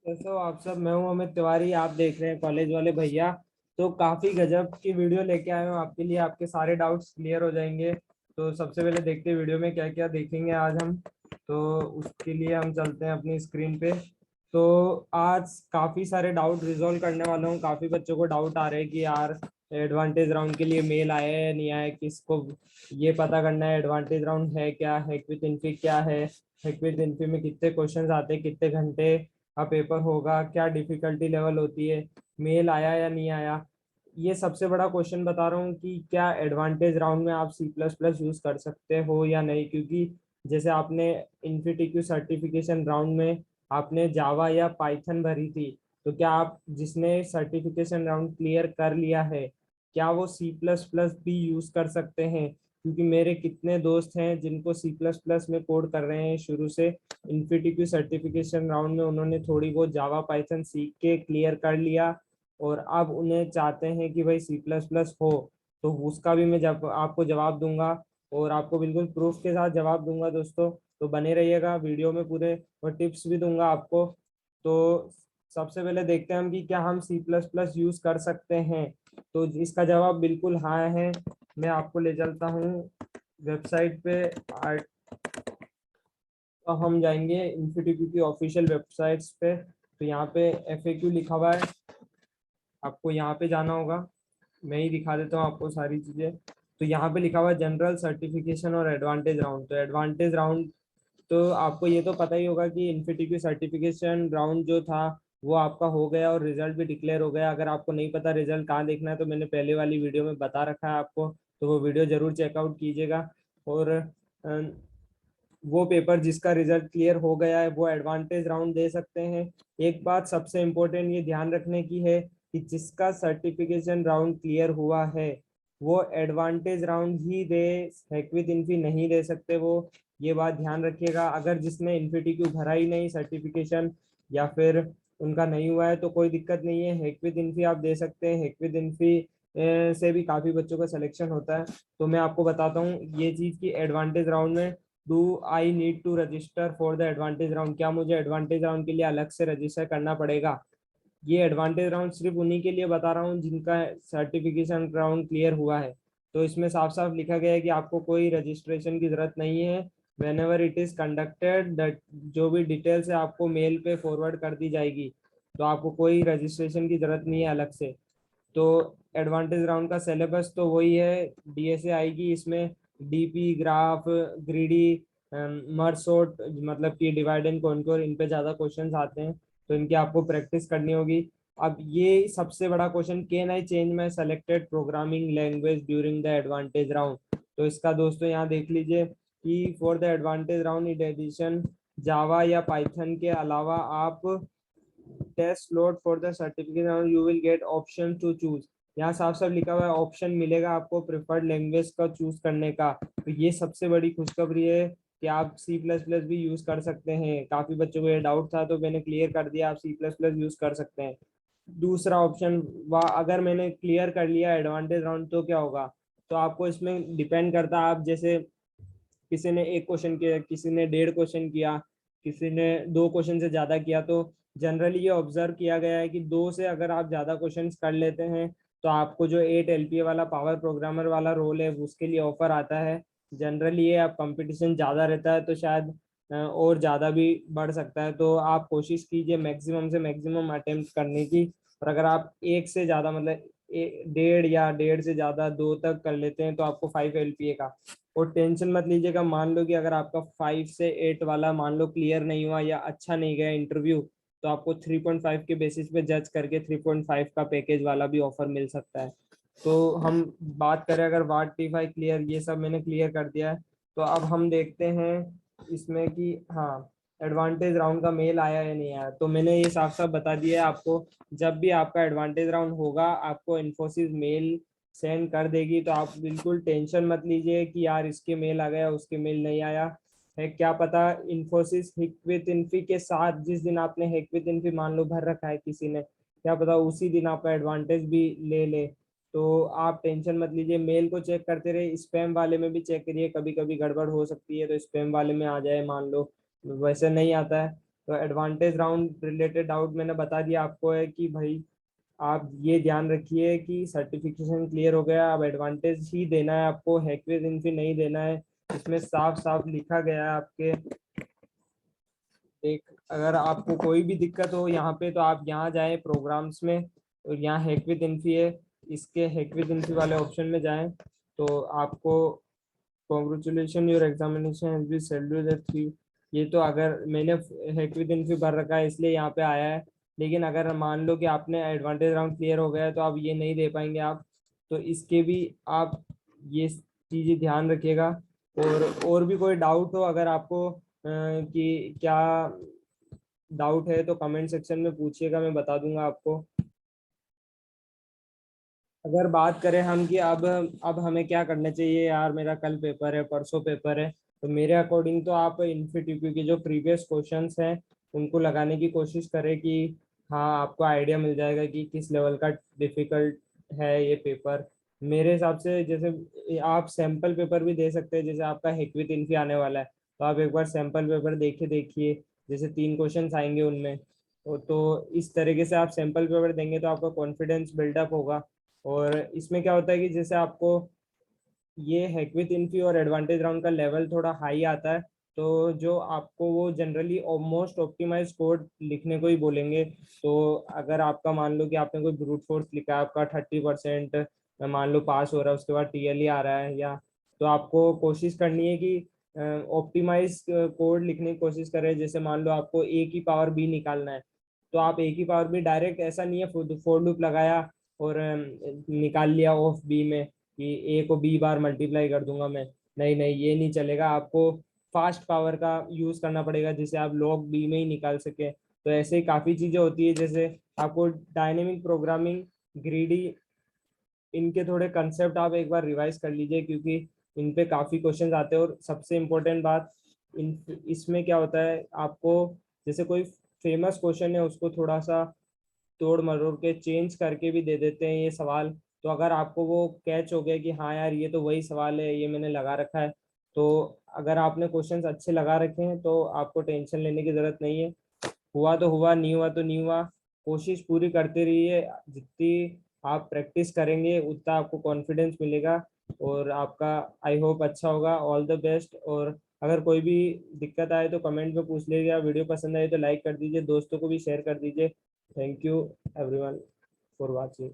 कैसे हो आप सब। मैं हूं अमित तिवारी। आप देख रहे हैं कॉलेज वाले भैया। तो काफी गजब की वीडियो लेके आए हूं आपके लिए। आपके सारे डाउट्स क्लियर हो जाएंगे। तो सबसे पहले देखते हैं वीडियो में क्या क्या देखेंगे आज हम। तो उसके लिए हम चलते हैं अपनी स्क्रीन पे। तो आज काफी सारे डाउट रिजॉल्व करने वाला हूँ। काफी बच्चों को डाउट आ रहे हैं कि यार एडवांटेज राउंड के लिए मेल आया है या नहीं आया, किसको ये पता करना है एडवांटेज राउंड है क्या, हेक विद इन्फी क्या है, हेक विद इन्फी में कितने क्वेश्चंस आते हैं, कितने घंटे का पेपर होगा, क्या डिफिकल्टी लेवल होती है, मेल आया या नहीं आया। ये सबसे बड़ा क्वेश्चन बता रहा हूँ कि क्या एडवांटेज राउंड में आप सी प्लस प्लस यूज कर सकते हो या नहीं। क्योंकि जैसे आपने इन्फिटिक्यू सर्टिफिकेशन राउंड में आपने जावा या पाइथन भरी थी, तो क्या आप जिसने सर्टिफिकेशन राउंड क्लियर कर लिया है, क्या वो सी प्लस प्लस भी यूज कर सकते हैं। क्योंकि मेरे कितने दोस्त हैं जिनको सी प्लस प्लस में कोड कर रहे हैं शुरू से। इन्फिटिक्यू सर्टिफिकेशन राउंड में उन्होंने थोड़ी बहुत जावा पाइथन सीख के क्लियर कर लिया, और अब उन्हें चाहते हैं कि भाई सी प्लस प्लस हो। तो उसका भी मैं जब आपको जवाब दूंगा, और आपको बिल्कुल प्रूफ के साथ जवाब दूंगा दोस्तों। तो बने रहिएगा वीडियो में पूरे, और टिप्स भी दूंगा आपको। तो सबसे पहले देखते हैं हम कि क्या हम सी प्लस प्लस यूज कर सकते हैं। तो इसका जवाब बिल्कुल हाँ है। मैं आपको ले चलता हूँ वेबसाइट पे। तो हम जाएंगे इन्फिटिक्यू की ऑफिशियल वेबसाइट्स पे। तो यहाँ पे FAQ लिखा हुआ है, आपको यहाँ पे जाना होगा। मैं ही दिखा देता हूँ आपको सारी चीजें। तो यहाँ पे लिखा हुआ है जनरल सर्टिफिकेशन और एडवांटेज राउंड। तो एडवांटेज राउंड, तो आपको ये तो पता ही होगा कि इन्फिटिक्यू सर्टिफिकेशन राउंड जो था वो आपका हो गया और रिजल्ट भी डिक्लेयर हो गया। अगर आपको नहीं पता रिजल्ट कहाँ देखना है, तो मैंने पहले वाली वीडियो में बता रखा है आपको, तो वो वीडियो जरूर चेकआउट कीजिएगा। और वो पेपर जिसका रिजल्ट क्लियर हो गया है वो एडवांटेज राउंड दे सकते हैं। एक बात सबसे इम्पोर्टेंट ये ध्यान रखने की है कि जिसका सर्टिफिकेशन राउंड क्लियर हुआ है वो advantage round he they, hack with Infy नहीं दे सकते वो। ये बात ध्यान रखिएगा। अगर जिसने इन्फिटिक्यू भरा ही नहीं सर्टिफिकेशन, या फिर उनका नहीं हुआ है, तो कोई दिक्कत नहीं है, हैक विद इन्फी आप दे सकते हैं। हैक विद इन्फी से भी काफी बच्चों का सिलेक्शन होता है। तो मैं आपको बताता हूँ ये चीज की एडवांटेज राउंड में do I need to register for the advantage round, क्या मुझे एडवांटेज राउंड के लिए अलग से रजिस्टर करना पड़ेगा। ये एडवांटेज राउंड सिर्फ उन्हीं के लिए बता रहा हूँ जिनका सर्टिफिकेशन राउंड क्लियर हुआ है। तो इसमें साफ साफ लिखा गया है कि आपको कोई रजिस्ट्रेशन की जरूरत नहीं है। When ever it is conducted, जो भी डिटेल्स है आपको मेल पे फॉरवर्ड कर दी जाएगी। तो आपको कोई रजिस्ट्रेशन की जरूरत नहीं है अलग से। तो एडवांटेज राउंड का सिलेबस तो वही है, DSA आएगी इसमें। DP, graph, greedy, merge sort, मतलब कि डिवाइड एंड कॉन्क्योर, इन पे ज्यादा क्वेश्चंस आते हैं। तो इनकी आपको प्रैक्टिस करनी होगी। अब ये सबसे बड़ा question, can I change my selected programming language during the advantage round. तो इसका दोस्तों यहाँ देख लीजिए कि for the advantage round in addition Java या पाइथन के अलावा आप test load for the certificate और you will get option to choose. यहाँ साफ साफ लिखा हुआ है ऑप्शन मिलेगा आपको प्रिफर्ड लैंग्वेज का चूज करने का। तो ये सबसे बड़ी खुशखबरी है कि आप सी प्लस प्लस भी यूज कर सकते हैं। काफी बच्चों को ये डाउट था तो मैंने क्लियर कर दिया, आप सी प्लस प्लस यूज कर सकते हैं। दूसरा ऑप्शन, वाह अगर मैंने क्लियर कर लिया एडवांटेज राउंड तो क्या होगा। तो आपको इसमें डिपेंड करता है, आप जैसे किसी ने एक क्वेश्चन किया, किसी ने 1.5 क्वेश्चन किया, किसी ने 2 क्वेश्चन से ज्यादा किया। तो जनरली ये ऑब्जर्व किया गया है कि 2 से अगर आप ज्यादा क्वेश्चन कर लेते हैं तो आपको जो 8 LPA वाला पावर प्रोग्रामर वाला रोल है उसके लिए ऑफर आता है। जनरली ये आप कंपटीशन ज्यादा रहता है तो शायद और ज्यादा भी बढ़ सकता है। तो आप कोशिश कीजिए मैक्सिमम से मैक्सिमम अटेम्प्ट करने की। और अगर आप एक से ज्यादा मतलब 1.5 या 1.5 से ज्यादा 2 तक कर लेते हैं तो आपको 5 LPA का। और टेंशन मत लीजिएगा, मान लो कि अगर आपका 5 से 8 वाला मान लो क्लियर नहीं हुआ या अच्छा नहीं गया इंटरव्यू, तो आपको 3.5 के बेसिस पे जज करके 3.5 का पैकेज वाला भी ऑफर मिल सकता है। तो हम बात करें अगर वाट T5 क्लियर, ये सब मैंने क्लियर कर दिया है। तो अब हम देखते हैं इसमें कि हाँ एडवांटेज राउंड का मेल आया या नहीं आया। तो मैंने ये साफ साफ बता दिया है आपको, जब भी आपका एडवांटेज राउंड होगा आपको इन्फोसिस मेल सेंड कर देगी। तो आप बिल्कुल टेंशन मत लीजिए कि यार इसके मेल आ गया उसके मेल नहीं आया है। क्या पता इन्फोसिस हिक विद इन्फी के साथ जिस दिन आपने हिक विद इन्फी मान लो भर रखा है किसी ने, क्या पता उसी दिन आपका एडवांटेज भी ले ले। तो आप टेंशन मत लीजिए, मेल को चेक करते रहे, स्पैम वाले में भी चेक करिए, कभी कभी गड़बड़ हो सकती है तो स्पैम वाले में आ जाए मान लो, वैसे नहीं आता है। तो एडवांटेज राउंड रिलेटेड डाउट मैंने बता दिया आपको है कि भाई आप ये ध्यान रखिए कि सर्टिफिकेशन क्लियर हो गया, अब एडवांटेज ही देना है आपको, हैकविज इन्फी नहीं देना है। इसमें साफ साफ लिखा गया है आपके। एक अगर आपको कोई भी दिक्कत हो यहाँ पे तो आप यहाँ जाएं प्रोग्राम्स में, और यहाँ हैक विद इन्फी है, इसके हैक विद इन्फी वाले ऑप्शन में जाएं तो आपको congratulation your examination has been scheduled at 3। ये तो अगर मैंने हैक विद इन्फी भर रखा है इसलिए यहाँ पे आया है, लेकिन अगर मान लो कि आपने एडवांटेज राउंड क्लियर हो गया है तो आप ये नहीं दे पाएंगे आप, तो इसके भी आप ये चीज़ें ध्यान रखिएगा। और भी कोई डाउट हो अगर आपको कि क्या डाउट है तो कमेंट सेक्शन में पूछिएगा, मैं बता दूंगा आपको। अगर बात करें हम कि अब हमें क्या करना चाहिए, यार मेरा कल पेपर है, परसों पेपर है, तो मेरे अकॉर्डिंग तो आप इन्फीटीपी के जो प्रीवियस क्वेश्चंस हैं उनको लगाने की कोशिश करें कि हाँ आपको आइडिया मिल जाएगा कि किस लेवल का डिफिकल्ट है ये पेपर। मेरे हिसाब से जैसे आप सैम्पल पेपर भी दे सकते हैं, जैसे आपका हिकवित इन्फी आने वाला है तो आप एक बार सैम्पल पेपर देखिए, जैसे 3 क्वेश्चन आएंगे उनमें। तो इस तरीके से आप सैम्पल पेपर देंगे तो आपका कॉन्फिडेंस बिल्डअप होगा। और इसमें क्या होता है कि जैसे आपको ये हैक विद इन्फी और एडवांटेज राउंड का लेवल थोड़ा हाई आता है, तो जो आपको वो जनरली मोस्ट ऑप्टिमाइज कोड लिखने को ही बोलेंगे। तो अगर आपका मान लो कि आपने कोई ब्रूट फोर्स लिखा है, आपका 30% मान लो पास हो रहा है, उसके बाद टीएलई आ रहा है, या तो आपको कोशिश करनी है कि ऑप्टिमाइज कोड लिखने की कोशिश करें। जैसे मान लो आपको ए की पावर बी निकालना है, तो आप ए की पावर बी डायरेक्ट ऐसा नहीं है फोर लूप लगाया और निकाल लिया ऑफ बी में कि ए को बी बार मल्टीप्लाई कर दूंगा मैं। नहीं नहीं, ये नहीं चलेगा, आपको फास्ट पावर का यूज करना पड़ेगा जिसे आप लॉग बी में ही निकाल सके। तो ऐसे ही काफी चीजें होती है, जैसे आपको डायनेमिक प्रोग्रामिंग, ग्रीडी, इनके थोड़े कंसेप्ट आप एक बार रिवाइज कर लीजिए, क्योंकि इन पे काफी क्वेश्चंस आते हैं। और सबसे इम्पोर्टेंट बात इसमें क्या होता है, आपको जैसे कोई फेमस क्वेश्चन है उसको थोड़ा सा तोड़ मरोड़ के चेंज करके भी दे देते हैं ये सवाल। तो अगर आपको वो कैच हो गया कि हाँ यार ये तो वही सवाल है, ये मैंने लगा रखा है, तो अगर आपने क्वेश्चंस अच्छे लगा रखे हैं तो आपको टेंशन लेने की जरूरत नहीं है। हुआ तो हुआ, नहीं हुआ तो नहीं हुआ, कोशिश पूरी करते रहिए। जितनी आप प्रैक्टिस करेंगे उतना आपको कॉन्फिडेंस मिलेगा और आपका आई होप अच्छा होगा। All the best. और अगर कोई भी दिक्कत आए तो कमेंट में पूछ लीजिएगा, वीडियो पसंद आए तो लाइक कर दीजिए, दोस्तों को भी शेयर कर दीजिए। Thank you everyone for watching.